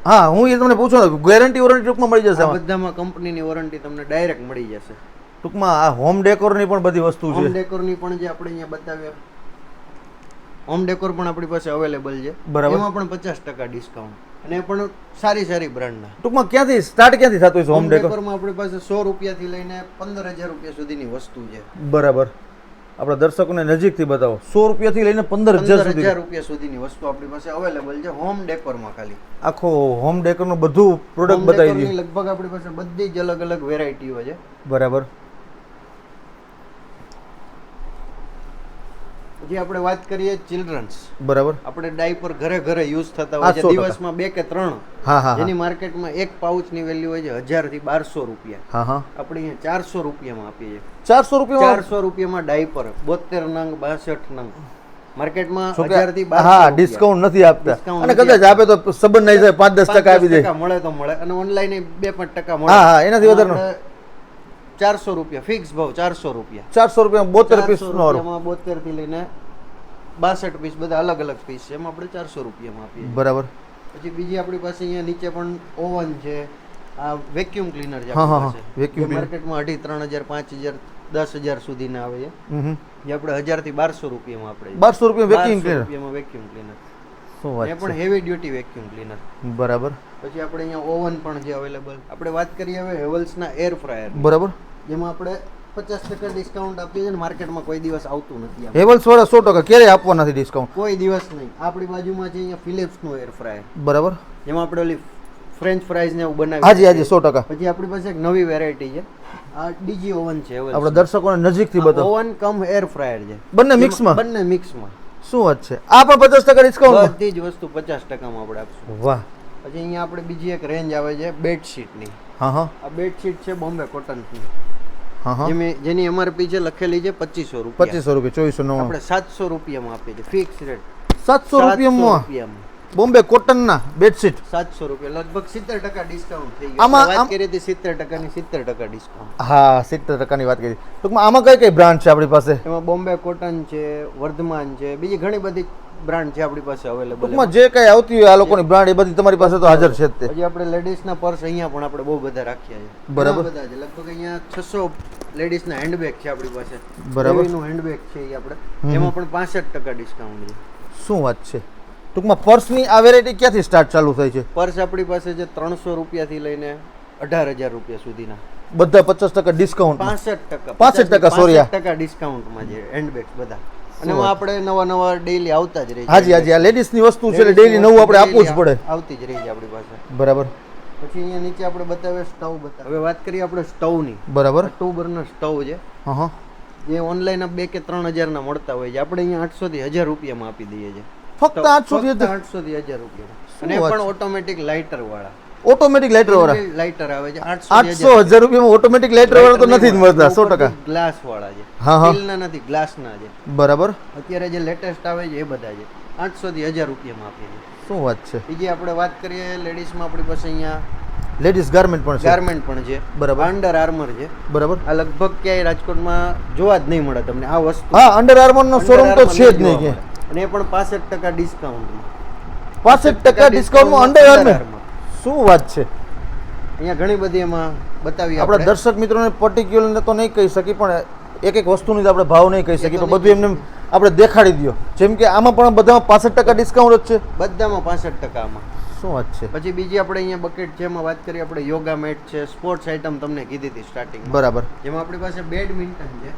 હા, હું એ તમને પૂછું ને ગેરંટી વોરંટી ટૂંકમાં મળી જશે? બધામાં કંપનીની વોરંટી તમને ડાયરેક્ટ મળી જશે. ટૂંકમાં આ હોમ ડેકોરની પણ બધી વસ્તુ છે. હોમ ડેકોરની પણ જે આપણે અહીંયા બતાવ્યા હોમ ડેકોર પણ આપણી પાસે અવેલેબલ છે. બરાબર. એમાં પણ 50% ડિસ્કાઉન્ટ અને એ પણ સારી ક્યાંના. ટૂંકમાં ક્યાંથી સ્ટાર્ટ ક્યાંથી થતું છે હોમ ડેકોરમાં? આપણી પાસે 100 રૂપિયાથી લઈને 15000 રૂપિયા સુધીની વસ્તુ છે. બરાબર. આપણા દર્શકોને નજીકથી બતાવો. 100 રૂપિયાથી લઈને 15000 રૂપિયા સુધીની વસ્તુ આપણી પાસે અવેલેબલ છે હોમ ડેકોરમાં. ખાલી આખો હોમ ડેકોરનું બધું પ્રોડક્ટ બતાવી દીધી. લગભગ આપણી પાસે બધી જ અલગ અલગ વેરાયટીઓ છે. બરાબર. જે આપણે વાત કરીએ ચિલ્ડ્રન્સ. બરાબર. આપણે ડાયપર ઘરે યુઝ થતા હોય છે દિવસમાં 2 કે 3. હા હા. જેની માર્કેટમાં એક પાઉચની વેલ્યુ હોય છે 1000 થી 1200 રૂપિયા. હા હા. આપણે અહીંયા 400 રૂપિયામાં આપીએ છીએ. 400 રૂપિયામાં? 400 રૂપિયામાં ડાયપર 72 નંગ 62 નંગ. માર્કેટમાં 1000 થી 1200. હા, ડિસ્કાઉન્ટ નથી આપતા. અને કદાચ આપે તો સંબંધ નહીં થાય 5-10% આપી દે. મળે તો મળે અને ઓનલાઈન 2-5% મળે. હા હા, એનાથી વધારે 400 રૂપિયા ફિક્સ ભાવ. 400 રૂપિયા. 400 રૂપિયામાં 72 પીસ નો. 72 થી લઈને 62 પીસ બધા અલગ અલગ પીસ છે. એમાં આપણે 400 રૂપિયામાં આપીએ. બરાબર. પછી બીજી આપણી પાસે અહીંયા નીચે પણ ઓવન છે. આ વેક્યુમ ક્લીનર છે હા આપણી હા. પાસે. વેક્યુમ માર્કેટમાં 2500, 3000, 5000, 10000 સુધીના આવે છે. જે આપણે 1000 થી 1200 રૂપિયામાં આપણે 1200 રૂપિયા વેક્યુમ ક્લીનર. Vacuum cleaner. શું વાત એ પણ હેવી ડ્યુટી વેક્યુમ ક્લીનર. બરાબર. પછી આપણે અહીંયા ઓવન પણ છે અવેલેબલ. આપણે વાત કરીએ હવે હેવલ્સના એર ફ્રાયર. બરાબર. જેમાં આપણે 50% ડિસ્કાઉન્ટ આપીએ છીએ. માર્કેટમાં કોઈ દિવસ આવતું નથી. હેવલ્સ વાળા 100% ક્યારે આપવા નથી ડિસ્કાઉન્ટ? કોઈ દિવસ નહીં. આપણી બાજુમાં છે અહીંયા ફિલિપ્સનું એર ફ્રાયર. બરાબર. જેમાં આપણે ઓલી ફ્રેન્ચ ફ્રાઈઝ ને એવું બનાવી હાજી હાજી 100%. પછી આપણી પાસે એક નવી વેરાયટી છે, આ ડીજી ઓવન છે. આપણે દર્શકોને નજીકથી બતાવો. ઓવન કમ એર ફ્રાયર છે, બંને મિક્સમાં. બંને મિક્સમાં. શું વાત છે, આ પણ 50% ડિસ્કાઉન્ટ. બધી જ વસ્તુ 50%માં આપણે આપશું. વાહ. પછી અહીંયા આપણે બીજી એક રેન્જ આવે છે બેડશીટની. હા હા. આ બેડશીટ છે બોમ્બે કોટનની. હા હા. જેની MRP છે લખેલી છે 2500 રૂપિયા. 2500 રૂપિયા 2499. આપણે 700 રૂપિયામાં આપીએ છીએ ફિક્સ રેટ. 700 રૂપિયામાં બોમ્બે કોટનના બેડશીટ. 700 રૂપિયા, લગભગ 70% ડિસ્કાઉન્ટ થઈ ગયું. આમાં વાત કરી હતી 70% ની 70% ડિસ્કાઉન્ટ. હા 70% ની વાત કરી. ટૂંકમાં આમાં કઈ કઈ બ્રાન્ડ છે આપણી પાસે? એમાં બોમ્બે કોટન છે, વર્ધમાન છે, બીજી ઘણી બધી બ્રાન્ડ છે આપણી પાસે અવેલેબલ. ટૂંકમાં જે કઈ આવતી હોય આ લોકોની બ્રાન્ડ એ બધી તમારી પાસે તો હાજર છે જ તે. પછી આપણે લેડીઝના પર્સ અહીંયા પણ આપણે બહુ બધા રાખ્યા છે. બરાબર. બધા છે, લગભગ અહીંયા 600 લેડીઝના હેન્ડબેગ છે આપણી પાસે. બરાબર. એનું હેન્ડબેગ છે એ આપણે, એમાં પણ 65% ડિસ્કાઉન્ટ છે. શું વાત છે. ટૂંકમાં પર્સની આ વેરાયટી ક્યાંથી સ્ટાર્ટ ચાલુ થઈ છે? પર્સ આપણી પાસે છે 300 રૂપિયાથી લઈને 18,000 રૂપિયા સુધીના. બધા 50% ડિસ્કાઉન્ટ. 65%. 65% સોરી. 65% ડિસ્કાઉન્ટમાં છે હેન્ડબેગ્સ બધા. અને એમાં આપણે નવા ડેઈલી આવતા જ રહે છે. હાજી હાજી, આ લેડીઝની વસ્તુ છે એટલે ડેઈલી નવું આપણે આપવું જ પડે. આવતી જ રહી છે આપણી પાસે. બરાબર. પછી અહીંયા નીચે આપણે બતાવે સ્ટવ બતાવે. હવે વાત કરીએ આપણે સ્ટવની. બરાબર. 2 બર્નર સ્ટવ છે. હા હા. જે ઓનલાઈન 2 કે 3,000 ના મળતા હોય છે, આપણે અહીંયા 800 થી 1,000 રૂપિયામાં આપી દઈએ છીએ. ફક્ત 800 થી 1,000 રૂપિયા. અને એ પણ ઓટોમેટિક લાઇટર વાળા. ઓટોમેટિક લાઇટર વાળા લાઇટર આવે છે 800,000 રૂપિયામાં. ઓટોમેટિક લાઇટર વાળા તો નથી જ મળતા. 100%. ગ્લાસ વાળા છે. હા હા. સ્ટીલના નથી, ગ્લાસના છે. બરાબર. અત્યારે જે લેટેસ્ટ આવે છે એ બધા છે. 800 થી 1,000 રૂપિયામાં આપીએ છીએ. શું વાત છે. બીજી આપણે વાત કરીએ લેડીઝમાં, આપણી પાસે અહીંયા લેડીઝ ગાર્મેન્ટ પણ છે. ગાર્મેન્ટ પણ છે. બરાબર. અંડર આર્મર છે. બરાબર. આ લગભગ ક્યાંય રાજકોટમાં જોવા જ નહીં મળે તમને આ વસ્તુ. હા, અંડર આર્મર નો શોરૂમ તો છે જ નહીં કે. અને એ પણ 65% ડિસ્કાઉન્ટમાં. 65% ડિસ્કાઉન્ટમાં અંડર આર્મર. શું વાત છે. અહીંયા ઘણી બધી એમાં બતાવી આપણા દર્શક મિત્રોને પર્ટિક્યુલર તો નહીં કહી શકી, પણ એક એક વસ્તુની તો આપણે ભાવ નહીં કહી શકીએ, તો બધું એમને આપણે દેખાડી દો. જેમ કે આમાં પણ બધામાં 65% ડિસ્કાઉન્ટ જ છે. બધામાં 65% આમાં. શું વાત છે. પછી બીજી આપણે અહીંયા બકેટ છે, એમાં વાત કરીએ આપણે યોગા મેટ છે, સ્પોર્ટ્સ આઇટમ તમને કીધી હતી સ્ટાર્ટિંગ. બરાબર. જેમાં આપણી પાસે બેડમિન્ટન છે.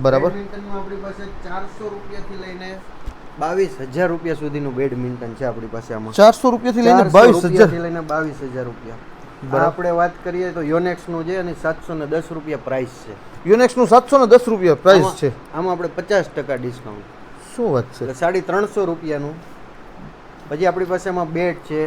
બરાબર. બેડમિન્ટનમાં આપણી પાસે 400 રૂપિયાથી લઈને 22,000 રૂપિયા સુધીનું બેડમિન્ટન છે આપણી પાસે. આમાં 400 રૂપિયાથી લઈને 22,000 થી લઈને 22,000 રૂપિયા. આપણે વાત કરીએ તો યોનેક્સ નું છે અને 710 રૂપિયા પ્રાઇસ છે. યુનેક્સ નું 710 રૂપિયા પ્રાઇસ છે. આમાં આપણે 50% ડિસ્કાઉન્ટ. શું વાત છે. એટલે 350 રૂપિયાનું. પછી આપણી પાસે એમાં બેટ છે,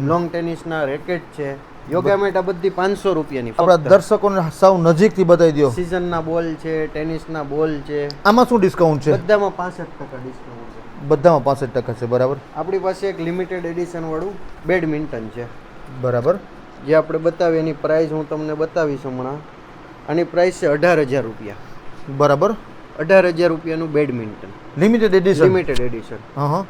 લોંગ ટેનિસના રેકેટ છે, યોગા મેટ, આ બધી 500 રૂપિયાની. આપણા દર્શકોને સાવ નજીકથી બતાવી દો. સીઝનના બોલ છે, ટેનિસના બોલ છે. આમાં શું ડિસ્કાઉન્ટ છે? બધામાં 65% ડિસ્કાઉન્ટ છે. બધામાં 65% છે. બરાબર. આપણી પાસે એક લિમિટેડ એડિશન વાળું બેડમિન્ટન છે. બરાબર. જે આપણે બતાવી એની પ્રાઇસ હું તમને બતાવીશ હમણાં. આની પ્રાઇસ છે 18,000 રૂપિયા. બરાબર. 18,000 રૂપિયાનું badminton limited addition. Limited addition. હા હા.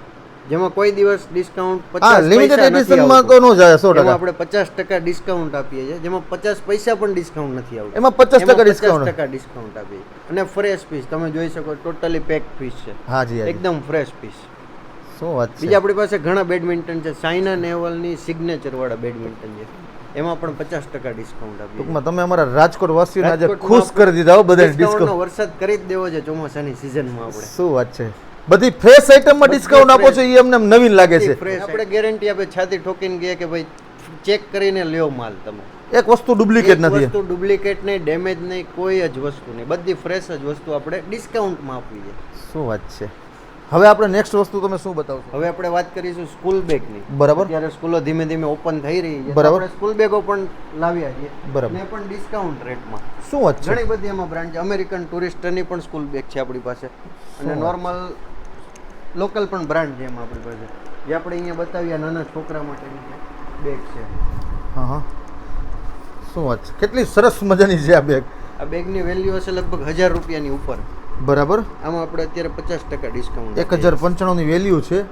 જેમાં કોઈ દિવસ ડિસ્કાઉન્ટ 50 હા, લિમિટેડ એડિશનમાં તો નો જાય 100%. આપણે 50% ડિસ્કાઉન્ટ આપીએ છીએ, જેમાં 50 પૈસા પણ ડિસ્કાઉન્ટ નથી આવતું. એમાં 50% ડિસ્કાઉન્ટ. 50% ડિસ્કાઉન્ટ આપીએ. અને ફ્રેશ પીસ તમે જોઈ શકો, ટોટલી પેક પીસ છે. હા જી. એકદમ ફ્રેશ પીસ. શું વાત છે. બીજા આપણી પાસે ઘણા બેડમિન્ટન છે. સાઇના નેહવાલની સિગ્નેચર વાળા બેડમિન્ટન છે, એમાં પણ 50% ડિસ્કાઉન્ટ આપીએ. ટૂંકમાં તમે અમારા રાજકોટ વાસીઓને આજે ખુશ કરી દીધા હો. બધા ડિસ્કાઉન્ટ વરસાદ કરી જ દેવો છે ચોમાસાની સિઝનમાં આપણે. શું વાત છે. બધી ફ્રેશ આઇટમમાં ડિસ્કાઉન્ટ આપો છો, એ અમને નવીન લાગે છે. આપણે ગેરંટી આપે, છાતી ઠોકીને કહે કે ભાઈ ચેક કરીને લ્યો માલ તમે. એક વસ્તુ ડુપ્લિકેટ નથી. વસ્તુ ડુપ્લિકેટ નહીં, ડેમેજ નહીં, કોઈ જ વસ્તુ નહીં. બધી ફ્રેશ જ વસ્તુ આપણે ડિસ્કાઉન્ટમાં આપવી છે. શું વાત છે. હવે આપણે નેક્સ્ટ વસ્તુ તમે શું બતાવશો? હવે આપણે વાત કરીશું સ્કૂલ બેગની. બરાબર. અત્યારે સ્કૂલો ધીમે ધીમે ઓપન થઈ રહી છે. બરાબર. આપણે સ્કૂલ બેગો પણ લાવ્યા છીએ. બરાબર. ને પણ ડિસ્કાઉન્ટ રેટમાં. શું વાત છે. ઘણી બધી એમાં બ્રાન્ડ છે. અમેરિકન ટુરિસ્ટની પણ સ્કૂલ બેગ છે આપણી પાસે, અને નોર્મલ લોકલ પણ બ્રાન્ડ છે એમાં આપણી પાસે. જે આપણે અહીંયા બતાવ્યા નાના છોકરા માટેની બેગ છે. હા હા. શું વાત છે. કેટલી સરસ મજાની છે આ બેગ. આ બેગની વેલ્યુ હશે લગભગ 1,000 રૂપિયાની ઉપર. બરાબર. આમાં આપણે અત્યારે 50% ડિસ્કાઉન્ટ. 1,095 ની વેલ્યુ છે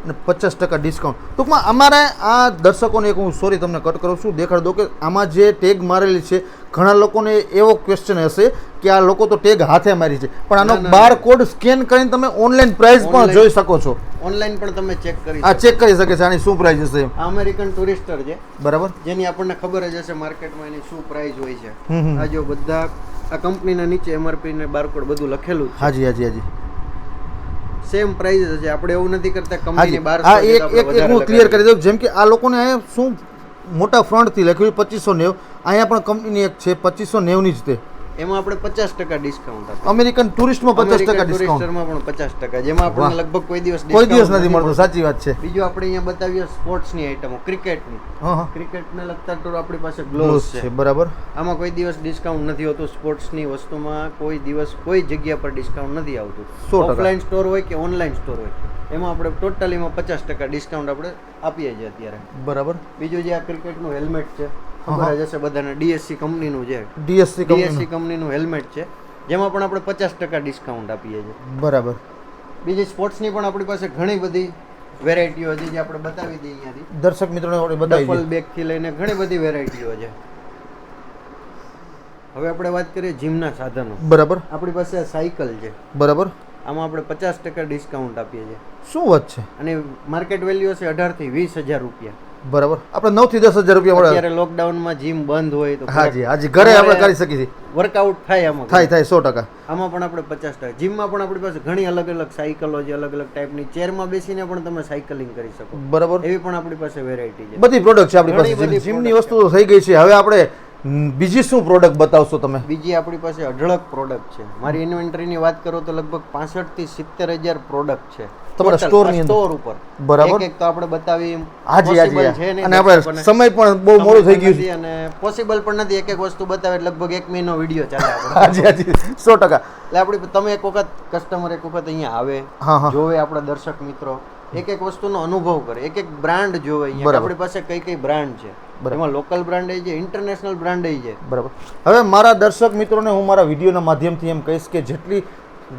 અને 50% ડિસ્કાઉન્ટ. ટૂંકમાં અમારે આ દર્શકોને એક હું સોરી તમને કટ કરું છું, દેખાડ દો કે આમાં જે ટેગ મારેલી છે, ઘણા લોકોને એવો ક્વેશ્ચન હશે કે આ લોકો તો ટેગ હાથે મારી છે, પણ આનો બાર કોડ સ્કેન કરીને તમે ઓનલાઈન પ્રાઇસ પણ જોઈ શકો છો. ઓનલાઈન પણ તમે ચેક કરી આ ચેક કરી શકે છે આની શું પ્રાઇસ હશે. આ અમેરિકન ટુરિસ્ટર છે. બરાબર. જેની આપણને ખબર જ હશે માર્કેટમાં એની શું પ્રાઇસ હોય છે. આ જો બધા આ કંપનીના નીચે MRP ને બારકોડ બધું લખેલું છે. હાજી હાજી હાજી. સેમ પ્રાઇસ હશે. આપણે એવું નથી કરતા કંપનીની 1200 હા, છે તો આપણે એક વધારે હું ક્લિયર કરી લગાડીએ. દઉં. જેમ કે આ લોકોને અહીંયા શું મોટા ફ્રન્ટથી લખ્યું 2590, અહીંયા પણ કંપનીની એક છે 2590 જ તે. એમાં આપણે 50% ડિસ્કાઉન્ટ આપીએ. અમેરિકન ટુરિસ્ટમાં 50% ડિસ્કાઉન્ટ, ટુરિસ્ટરમાં પણ 50%, જેમાં આપણને લગભગ કોઈ દિવસ કોઈ દિવસ discount નથી મળતું. સાચી વાત છે. બીજું આપણે અહીંયા બતાવીએ સ્પોર્ટ્સની આઈટમો, ક્રિકેટની. હા હા, ક્રિકેટને લગતા ટૂર આપણી પાસે ગ્લોવ્સ ગ્લોવ્સ છે. છે. બરાબર. આમાં કોઈ દિવસ ડિસ્કાઉન્ટ નથી હોતું. સ્પોર્ટ્સની વસ્તુમાં કોઈ દિવસ કોઈ જગ્યા પર ડિસ્કાઉન્ટ નથી આવતું. 100%. ઓફલાઈન સ્ટોર હોય કે ઓનલાઈન સ્ટોર હોય, એમાં આપણે ટોટલીમાં 50% ડિસ્કાઉન્ટ આપણે આપીએ છીએ અત્યારે. બરાબર. બીજું જે આ ક્રિકેટનું હેલ્મેટ છે, ખબર જ હશે બધાને, ડીએસસી કંપનીનું છે. ડીએસસી ડીએસસી કંપનીનું હેલ્મેટ છે, જેમાં પણ આપણે 50% ડિસ્કાઉન્ટ આપીએ છીએ. બરાબર. બીજી સ્પોર્ટ્સની પણ આપણી પાસે ઘણી બધી વેરાયટીઓ છે જે આપણે બતાવી દઈએ અહીંયાથી. દર્શક મિત્રોને આપણે બતાવી ડફલ દઈએ. બેગથી લઈને ઘણી બધી વેરાયટીઓ છે. હવે આપણે વાત કરીએ જીમના સાધનો. બરાબર. આપણી પાસે સાયકલ છે, બરાબર. આમાં આપણે 50% ડિસ્કાઉન્ટ આપીએ છીએ. શું વાત છે? અને માર્કેટ વેલ્યુ છે 18 થી 20,000 રૂપિયા. બરાબર. આપણે 9 થી 10,000 રૂપિયા મળે. અત્યારે લોકડાઉનમાં જીમ બંધ હોય તો હાજી હાજી, ઘરે આપણે કરી શકીએ છીએ. વર્કઆઉટ થાય આમાં. થાય 100%. આમાં પણ આપણે 50%. જીમમાં પણ આપણી પાસે ઘણી અલગ અલગ સાયકલો છે, અલગ અલગ ટાઈપની. ચેરમાં બેસીને પણ તમે સાયકલિંગ કરી શકો. બરાબર. એવી પણ આપણી પાસે વેરાયટી છે. બધી પ્રોડક્ટ છે આપણી ઘણી પાસે. બધી જીમની product વસ્તુ તો થઈ ગઈ છે. હવે આપણે બીજી શું પ્રોડક્ટ બતાવશો તમે? બીજી આપણી પાસે અઢળક પ્રોડક્ટ છે. મારી ઇન્વેન્ટરીની વાત કરું તો લગભગ 65 થી 70,000 પ્રોડક્ટ છે તમારા Total, સ્ટોરની અંદર? સ્ટોર ઉપર. બરાબર. એક એક તો આપણે બતાવી હાજી possible હાજી. છે નહીં, અને આપણે દર્શકોને. સમય પણ બહુ મોડું થઈ ગયું છે. નથી અને પોસિબલ પણ નથી. એક એક વસ્તુ બતાવે એટલે લગભગ 1 મહિનો વિડીયો ચાલે આપણે. હાજી હાજી, 100%. એટલે આપણી તમે એક વખત કસ્ટમર એક વખત અહીંયા આવે, હા હા, જોવે, આપણા દર્શક મિત્રો એક એક વસ્તુનો અનુભવ કરે, એક એક બ્રાન્ડ જોવે અહીંયા. બરાબર. આપણી પાસે કઈ કઈ બ્રાન્ડ છે, બરાબર. એમાં લોકલ બ્રાન્ડ છે, ઇન્ટરનેશનલ બ્રાન્ડ છે. બરાબર. હવે મારા દર્શક મિત્રોને હું મારા વિડીયોના માધ્યમથી એમ કહીશ કે જેટલી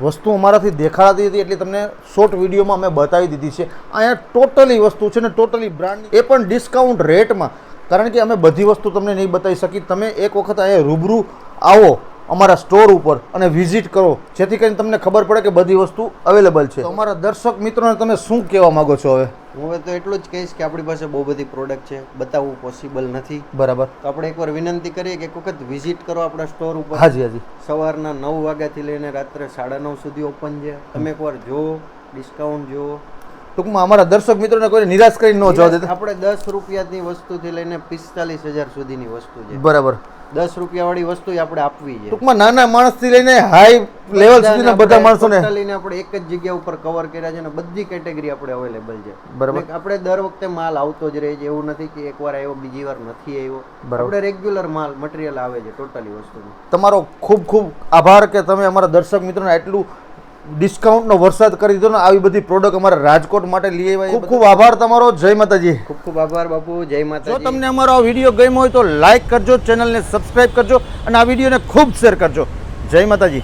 વસ્તુ અમારાથી દેખાડાતી હતી એટલી તમને શોર્ટ વિડીયોમાં અમે બતાવી દીધી છે. અહીંયા ટોટલી વસ્તુ છે ને ટોટલી બ્રાન્ડ, એ પણ ડિસ્કાઉન્ટ રેટમાં. કારણ કે અમે બધી વસ્તુ તમને નહીં બતાવી શકી. તમે એક વખત અહીંયા રૂબરૂ આવો અમારા સ્ટોર ઉપર અને વિઝિટ કરો, જેથી કરીને તમને ખબર પડે કે બધી વસ્તુ અવેલેબલ છે. તો અમારા દર્શક મિત્રોને તમે શું કહેવા માંગો છો હવે? હું હવે તો એટલું જ કહીશ કે આપણી પાસે બહુ બધી પ્રોડક્ટ છે, બતાવવું પોસિબલ નથી. બરાબર. તો આપણે એકવાર વિનંતી કરીએ કે એક વખત વિઝિટ કરો આપણા સ્ટોર ઉપર. હાજી હાજી. સવારના 9 વાગ્યાથી લઈને રાત્રે 9:30 સુધી ઓપન છે. તમે એકવાર જુઓ, ડિસ્કાઉન્ટ જુઓ. ટૂંકમાં અમારા દર્શક મિત્રોને કોઈ નિરાશ કરીને ન જવા દેતા. આપણે 10 રૂપિયાની વસ્તુથી લઈને 45,000 સુધીની વસ્તુ છે. બરાબર. 10 રૂપિયા વાળી વસ્તુ આપણે આપવી છે. ટૂંકમાં નાના માણસથી લઈને હાઈ લેવલ સુધીના બધા માણસોને ટોટલીને આપણે એક જ જગ્યા ઉપર કવર કર્યા છે અને બધી કેટેગરી આપણે અવેલેબલ છે. બરાબર. એટલે આપણે દર વખતે માલ આવતો જ રહે છે, એવું નથી કે એકવાર આવ્યો બીજી વાર નથી આવ્યો. બરાબર. આપણે રેગ્યુલર માલ મટીરિયલ આવે છે ટોટલી વસ્તુનું. તમારો ખૂબ ખૂબ આભાર કે તમે અમારા દર્શક મિત્રોને આટલું ડિસ્કાઉન્ટનો વરસાદ કરી દીધો ને આવી બધી પ્રોડક્ટ અમારા રાજકોટ માટે લઈ આવ્યા. ખૂબ ખૂબ આભાર તમારો. જય માતાજી. ખૂબ ખૂબ આભાર બાપુ. જય માતાજી. જો તમને અમારો આ વિડીયો ગમ્યો હોય તો લાઈક કરજો, ચેનલને સબસ્ક્રાઇબ કરજો અને આ વિડીયોને ખૂબ શેર કરજો. જય માતાજી.